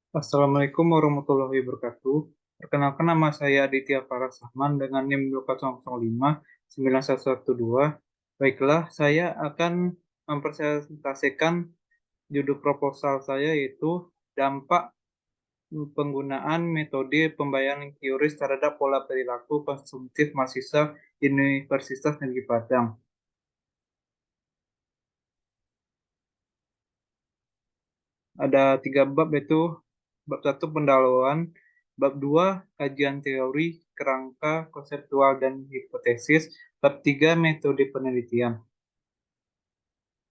Assalamualaikum warahmatullahi wabarakatuh. Perkenalkan nama saya Aditya Parasahman dengan NIM 200591112. Baiklah, saya akan mempresentasikan judul proposal saya yaitu dampak penggunaan metode pembayaran QRIS terhadap pola perilaku konsumtif mahasiswa Universitas Negeri Padang. Ada 3 bab, yaitu bab 1 pendahuluan, bab 2 kajian teori, kerangka, konseptual, dan hipotesis, bab 3 metode penelitian.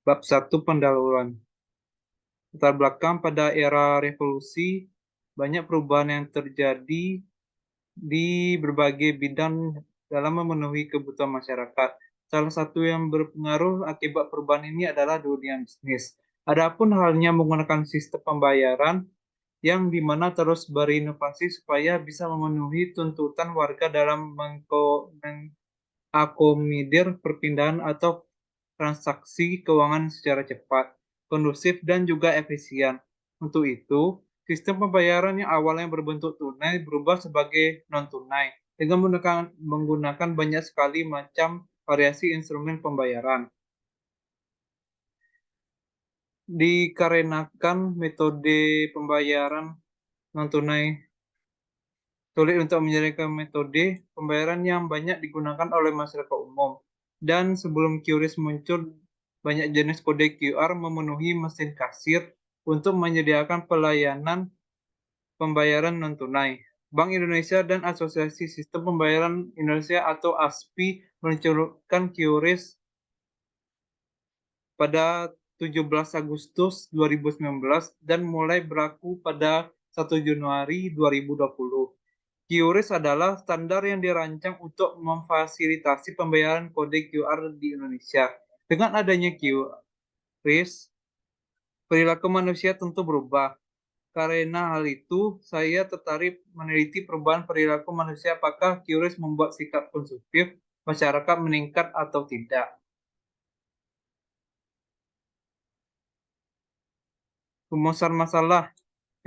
Bab 1 pendahuluan. Latar belakang pada era revolusi, banyak perubahan yang terjadi di berbagai bidang dalam memenuhi kebutuhan masyarakat. Salah satu yang berpengaruh akibat perubahan ini adalah dunia bisnis. Adapun halnya menggunakan sistem pembayaran yang dimana terus berinovasi supaya bisa memenuhi tuntutan warga dalam mengakomodir perpindahan atau transaksi keuangan secara cepat, kondusif, dan juga efisien. Untuk itu, sistem pembayaran yang awalnya berbentuk tunai berubah sebagai non-tunai dengan menggunakan banyak sekali macam variasi instrumen pembayaran. Dikarenakan metode pembayaran non-tunai sulit untuk menjalankan metode pembayaran yang banyak digunakan oleh masyarakat umum. Dan sebelum QRIS muncul, banyak jenis kode QR memenuhi mesin kasir untuk menyediakan pelayanan pembayaran non-tunai. Bank Indonesia dan Asosiasi Sistem Pembayaran Indonesia atau ASPI meluncurkan QRIS pada 17 Agustus 2019 dan mulai berlaku pada 1 Januari 2020. QRIS adalah standar yang dirancang untuk memfasilitasi pembayaran kode QR di Indonesia. Dengan adanya QRIS, perilaku manusia tentu berubah. Karena hal itu, saya tertarik meneliti perubahan perilaku manusia apakah QRIS membuat sikap konsumtif masyarakat meningkat atau tidak. Rumusan masalah.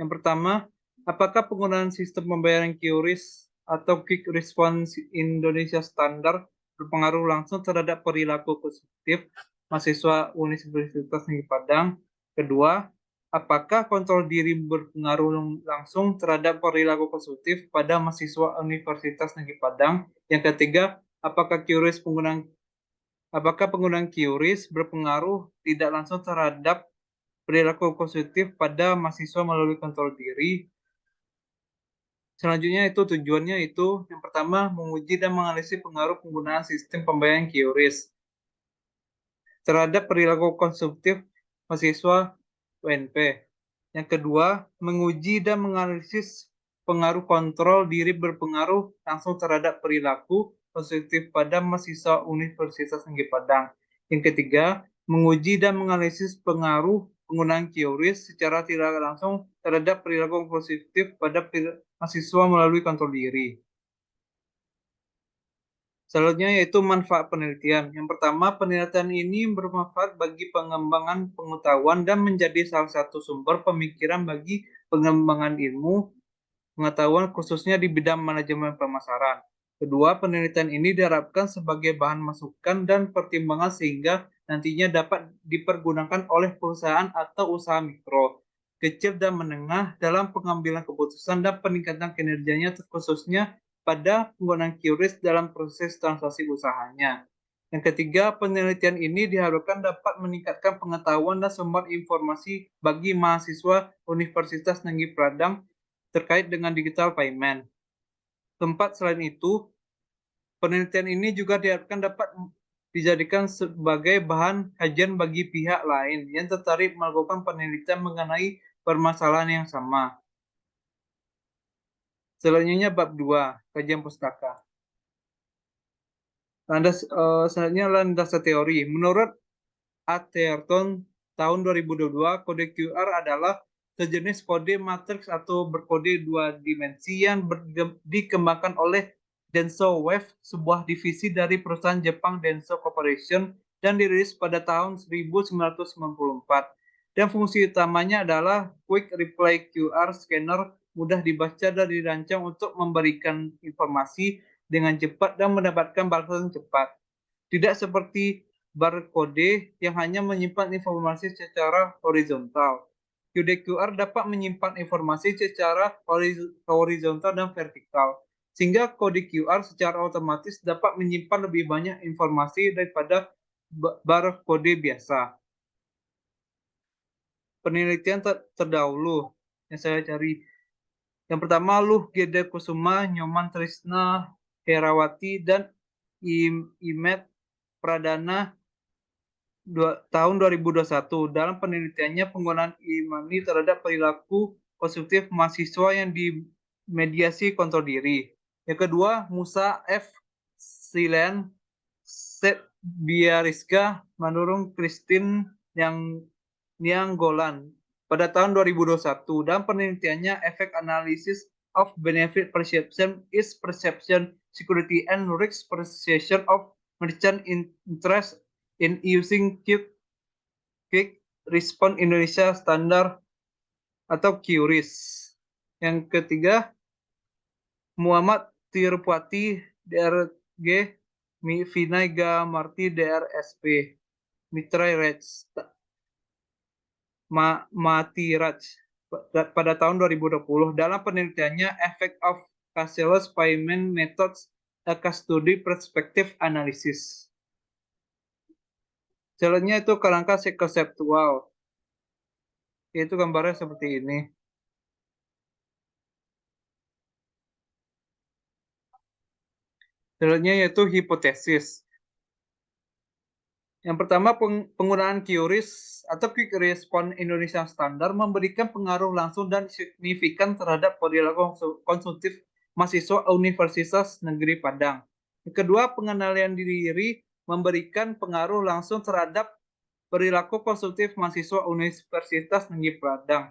Yang pertama, apakah penggunaan sistem pembayaran QRIS atau Quick Response Indonesia Standard berpengaruh langsung terhadap perilaku konsumtif mahasiswa Universitas Negeri Padang? Kedua, apakah kontrol diri berpengaruh langsung terhadap perilaku konsumtif pada mahasiswa Universitas Negeri Padang? Yang ketiga, apakah penggunaan QRIS berpengaruh tidak langsung terhadap perilaku konsumtif pada mahasiswa melalui kontrol diri? Selanjutnya itu tujuannya itu yang pertama menguji dan menganalisis pengaruh penggunaan sistem pembayaran QRIS terhadap perilaku konsumtif mahasiswa UNP. Yang kedua, menguji dan menganalisis pengaruh kontrol diri berpengaruh langsung terhadap perilaku konsumtif pada mahasiswa Universitas Negeri Padang. Yang ketiga, menguji dan menganalisis pengaruh penggunaan QRIS secara tidak langsung terhadap perilaku konsumtif pada mahasiswa melalui kontrol diri. Selanjutnya yaitu manfaat penelitian. Yang pertama, penelitian ini bermanfaat bagi pengembangan pengetahuan dan menjadi salah satu sumber pemikiran bagi pengembangan ilmu pengetahuan khususnya di bidang manajemen pemasaran. Kedua, penelitian ini diharapkan sebagai bahan masukan dan pertimbangan sehingga nantinya dapat dipergunakan oleh perusahaan atau usaha mikro, kecil dan menengah dalam pengambilan keputusan dan peningkatan kinerjanya khususnya pada penggunaan QRIS dalam proses transaksi usahanya. Yang ketiga, penelitian ini diharapkan dapat meningkatkan pengetahuan dan sumber informasi bagi mahasiswa Universitas Negeri Padang terkait dengan digital payment. Keempat, selain itu, penelitian ini juga diharapkan dapat dijadikan sebagai bahan kajian bagi pihak lain yang tertarik melakukan penelitian mengenai permasalahan yang sama. Selanjutnya bab 2, kajian pustaka. Selanjutnya landasan teori. Menurut Atherton tahun 2022, kode QR adalah sejenis kode matriks atau berkode dua dimensi yang dikembangkan oleh Denso Wave, sebuah divisi dari perusahaan Jepang Denso Corporation, dan dirilis pada tahun 1994. Dan fungsi utamanya adalah Quick Reply QR Scanner, mudah dibaca dan dirancang untuk memberikan informasi dengan cepat dan mendapatkan balasan cepat. Tidak seperti barcode yang hanya menyimpan informasi secara horizontal. QR dapat menyimpan informasi secara horizontal dan vertikal, sehingga kode QR secara otomatis dapat menyimpan lebih banyak informasi daripada barcode biasa. Penelitian terdahulu yang saya cari. Yang pertama, Luh Gede Kusuma, Nyoman Trisna Herawati, dan Imet Pradana tahun 2021. Dalam penelitiannya, penggunaan e-money terhadap perilaku konsumtif mahasiswa yang dimediasi kontrol diri. Yang kedua, Musa F. Silen, Seth Biariska, Manurung Christine yang Nianggolan pada tahun 2021. Dalam penelitiannya, efek analisis of benefit perception is perception, security, and risk perception of merchant interest in using Quick Response Indonesia Standard atau QRIS. Yang ketiga, Muhammad Tirupati DRG, Vinayga Marti DRSP, Mitra Raj Matiraj pada tahun 2020. Dalam penelitiannya, Effect of Cashless Payment Methods, a Case Study Perspective Analysis. Selanjutnya itu kerangka konseptual, yaitu gambarnya seperti ini. Selanjutnya yaitu hipotesis. Yang pertama, penggunaan QRIS atau Quick Response Indonesia Standard memberikan pengaruh langsung dan signifikan terhadap perilaku konsumtif mahasiswa Universitas Negeri Padang. Yang kedua, pengendalian diri memberikan pengaruh langsung terhadap perilaku konsumtif mahasiswa Universitas Negeri Padang.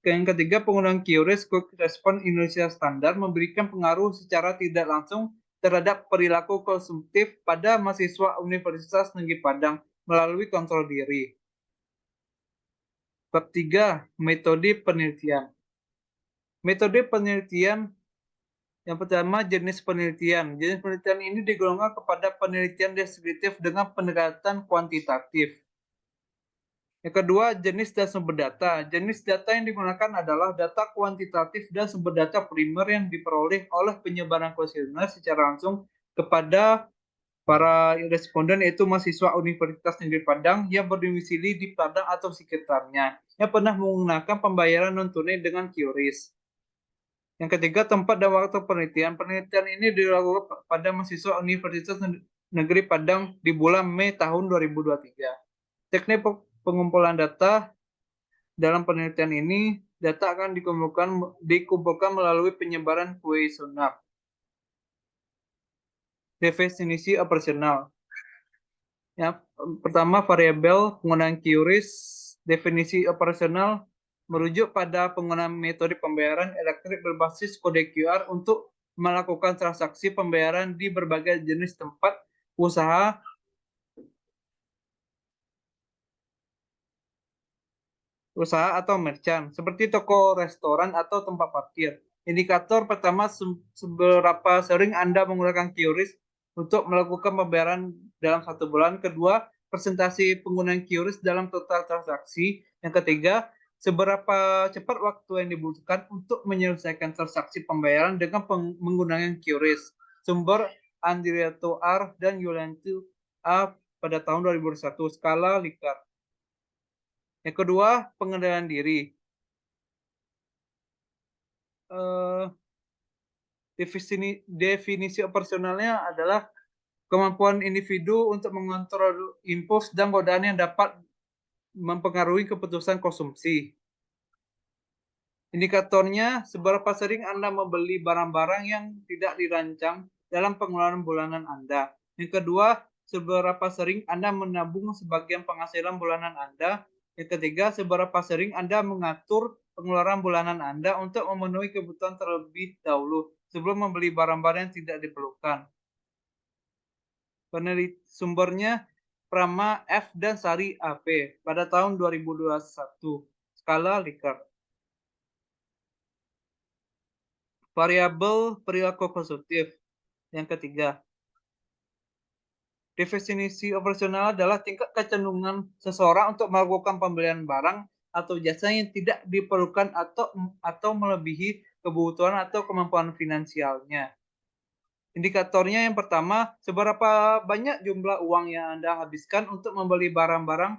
Yang ketiga, penggunaan QRIS Quick Response Indonesia Standard memberikan pengaruh secara tidak langsung terhadap perilaku konsumtif pada mahasiswa Universitas Negeri Padang melalui kontrol diri. Bab 3, metode penelitian. Metode penelitian yang pertama, jenis penelitian. Jenis penelitian ini digolongkan kepada penelitian deskriptif dengan pendekatan kuantitatif. Yang kedua, jenis dan sumber data. Jenis data yang digunakan adalah data kuantitatif dan sumber data primer yang diperoleh oleh penyebaran kuesioner secara langsung kepada para responden, yaitu mahasiswa Universitas Negeri Padang yang berdomisili di Padang atau sekitarnya, yang pernah menggunakan pembayaran non-tunai dengan QRIS. Yang ketiga, tempat dan waktu penelitian. Penelitian ini dilakukan pada mahasiswa Universitas Negeri Padang di bulan Mei tahun 2023. Teknik pengumpulan data dalam penelitian ini, data akan dikumpulkan melalui penyebaran kuesioner. Definisi operasional. Ya, pertama, variabel penggunaan QRIS. Definisi operasional merujuk pada penggunaan metode pembayaran elektronik berbasis kode QR untuk melakukan transaksi pembayaran di berbagai jenis tempat usaha atau merchant, seperti toko, restoran, atau tempat parkir. Indikator pertama, seberapa sering Anda menggunakan QRIS untuk melakukan pembayaran dalam 1 bulan. Kedua, presentasi penggunaan QRIS dalam total transaksi. Yang ketiga, seberapa cepat waktu yang dibutuhkan untuk menyelesaikan transaksi pembayaran dengan menggunakan QRIS. Sumber Andriato R. dan Yulianto A. pada tahun 2001, skala Likert. Yang kedua, pengendalian diri. Definisi operasionalnya adalah kemampuan individu untuk mengontrol impuls dan godaan yang dapat mempengaruhi keputusan konsumsi. Indikatornya, seberapa sering Anda membeli barang-barang yang tidak dirancang dalam pengeluaran bulanan Anda. Yang kedua, seberapa sering Anda menabung sebagian penghasilan bulanan Anda. Yang ketiga, seberapa sering Anda mengatur pengeluaran bulanan Anda untuk memenuhi kebutuhan terlebih dahulu sebelum membeli barang-barang yang tidak diperlukan. Sumbernya, Prama F dan Sari AP pada tahun 2021. Skala Likert. Variabel perilaku konsumtif. Yang ketiga, definisi operasional adalah tingkat kecenderungan seseorang untuk melakukan pembelian barang atau jasa yang tidak diperlukan atau melebihi kebutuhan atau kemampuan finansialnya. Indikatornya yang pertama, seberapa banyak jumlah uang yang Anda habiskan untuk membeli barang-barang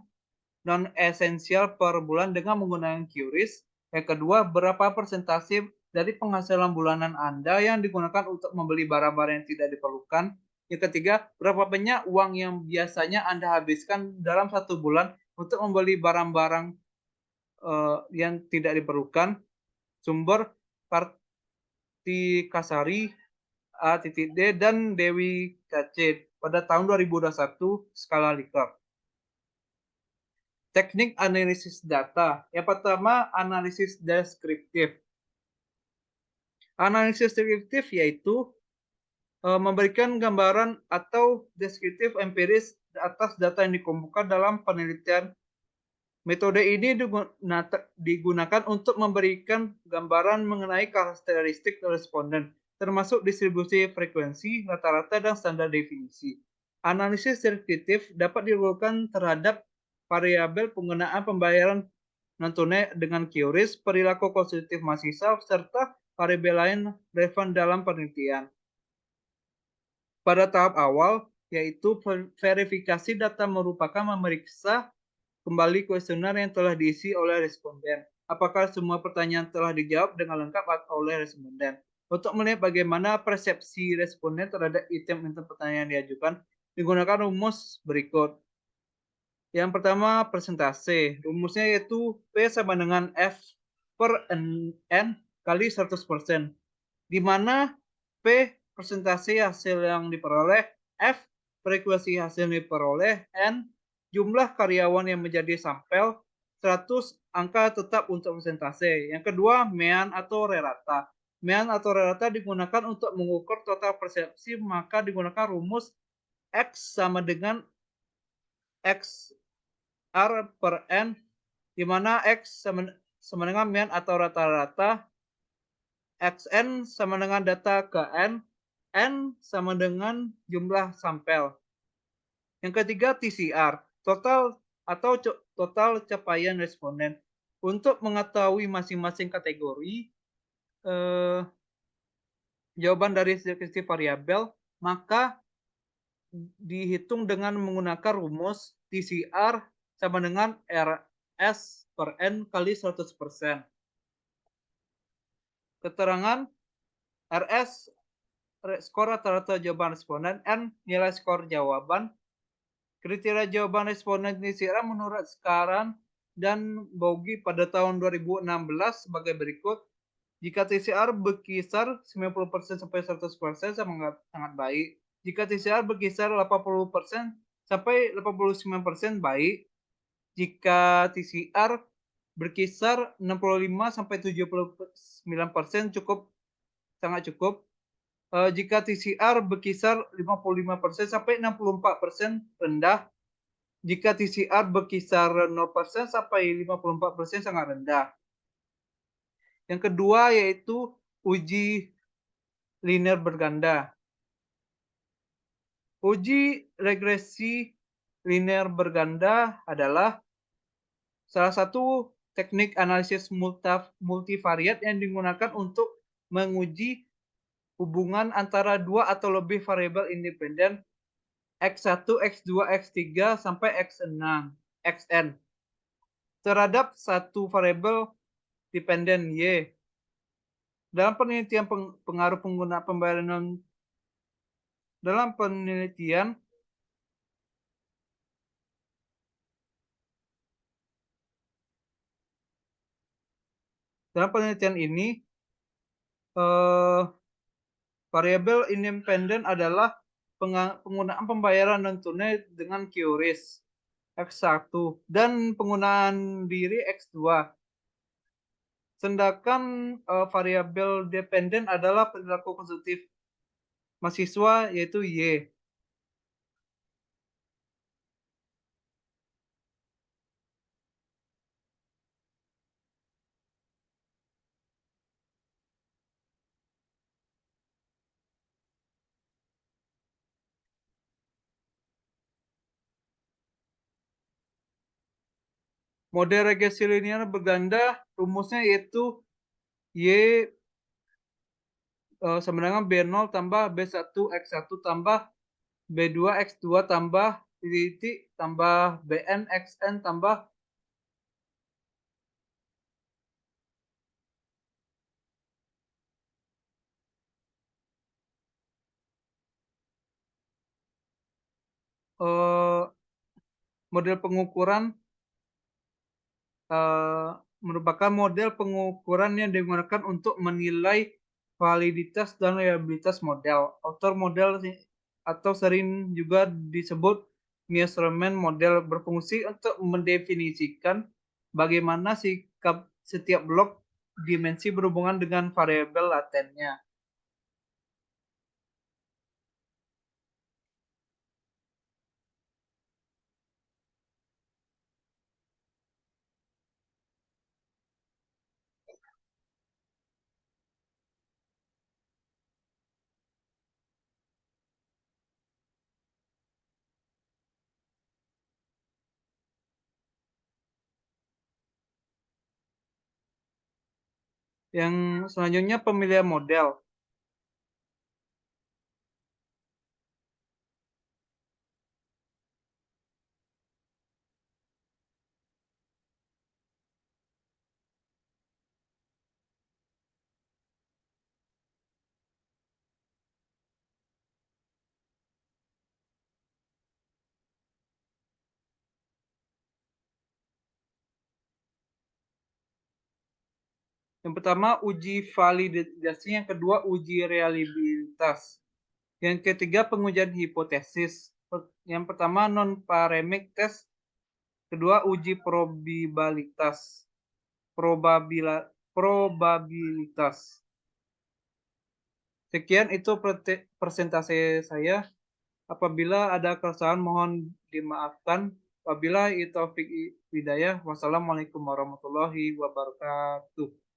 non-esensial per bulan dengan menggunakan QRIS. Yang kedua, berapa persentase dari penghasilan bulanan Anda yang digunakan untuk membeli barang-barang yang tidak diperlukan. Yang ketiga, berapa banyak uang yang biasanya Anda habiskan dalam satu bulan untuk membeli barang-barang yang tidak diperlukan. Sumber Kartikasari A.D dan Dewi KC pada tahun 2021 skala Likert. Teknik analisis data. Yang pertama, analisis deskriptif. Analisis deskriptif yaitu memberikan gambaran atau deskriptif empiris atas data yang dikumpulkan dalam penelitian. Metode ini digunakan untuk memberikan gambaran mengenai karakteristik responden, termasuk distribusi frekuensi, rata-rata, dan standar definisi. Analisis deskriptif dapat dilakukan terhadap variabel penggunaan pembayaran non-tunai dengan QRIS, perilaku konsumtif mahasiswa, serta variabel lain relevan dalam penelitian. Pada tahap awal, yaitu verifikasi data merupakan memeriksa kembali kuesioner yang telah diisi oleh responden. Apakah semua pertanyaan telah dijawab dengan lengkap oleh responden? Untuk melihat bagaimana persepsi responden terhadap item-item pertanyaan yang diajukan, digunakan rumus berikut. Yang pertama, persentase. Rumusnya yaitu P sama dengan F per N kali 100%. Di mana P persentase hasil yang diperoleh, F frekuensi hasil yang diperoleh, N jumlah karyawan yang menjadi sampel, 100 angka tetap untuk persentase. Yang kedua, mean atau rata. Mean atau rata digunakan untuk mengukur total persepsi, maka digunakan rumus X sama dengan X R per N, di mana X sama dengan mean atau rata-rata, XN sama dengan data ke N sama dengan jumlah sampel. Yang ketiga, TCR, total capaian responden. Untuk mengetahui masing-masing kategori jawaban dari deskripsi variabel, maka dihitung dengan menggunakan rumus TCR sama dengan RS per N kali 100%. Keterangan RS skor rata-rata jawaban responden, N nilai skor jawaban. Kriteria jawaban responden TCR menurut Skaran dan Bogi pada tahun 2016 sebagai berikut. Jika TCR berkisar 90% sampai 100% sangat baik. Jika TCR berkisar 80% sampai 89% baik. Jika TCR berkisar 65 sampai 79% sangat cukup. Jika TCR berkisar 55% sampai 64% rendah. Jika TCR berkisar 0% sampai 54% sangat rendah. Yang kedua yaitu uji linear berganda. Uji regresi linear berganda adalah salah satu teknik analisis multivariat yang digunakan untuk menguji hubungan antara dua atau lebih variabel independen X1, X2, X3 sampai X6, Xn terhadap satu variabel dependen Y. Dalam penelitian pengaruh pengguna pembayaran dalam penelitian ini variabel independen adalah penggunaan pembayaran non tunai dengan QRIS X1 dan penggunaan diri X2. Sedangkan variabel dependen adalah perilaku konsumtif mahasiswa yaitu Y. Model regresi linear berganda rumusnya yaitu Y sama dengan B0 tambah B1 X1 tambah B2 X2 tambah titik tambah Bn Xn tambah eh, model pengukuran eh, merupakan model pengukuran yang digunakan untuk menilai validitas dan reliabilitas model. Autor model atau sering juga disebut measurement model berfungsi untuk mendefinisikan bagaimana sikap setiap blok dimensi berhubungan dengan variabel latennya. Yang selanjutnya pemilihan model. Yang pertama uji validasi, yang kedua uji reliabilitas. Yang ketiga pengujian hipotesis. Yang pertama non-paremic test, kedua uji probabilitas. Sekian itu presentasi saya. Apabila ada kesalahan mohon dimaafkan. Wabillahi taufiq hidayah. Wassalamualaikum warahmatullahi wabarakatuh.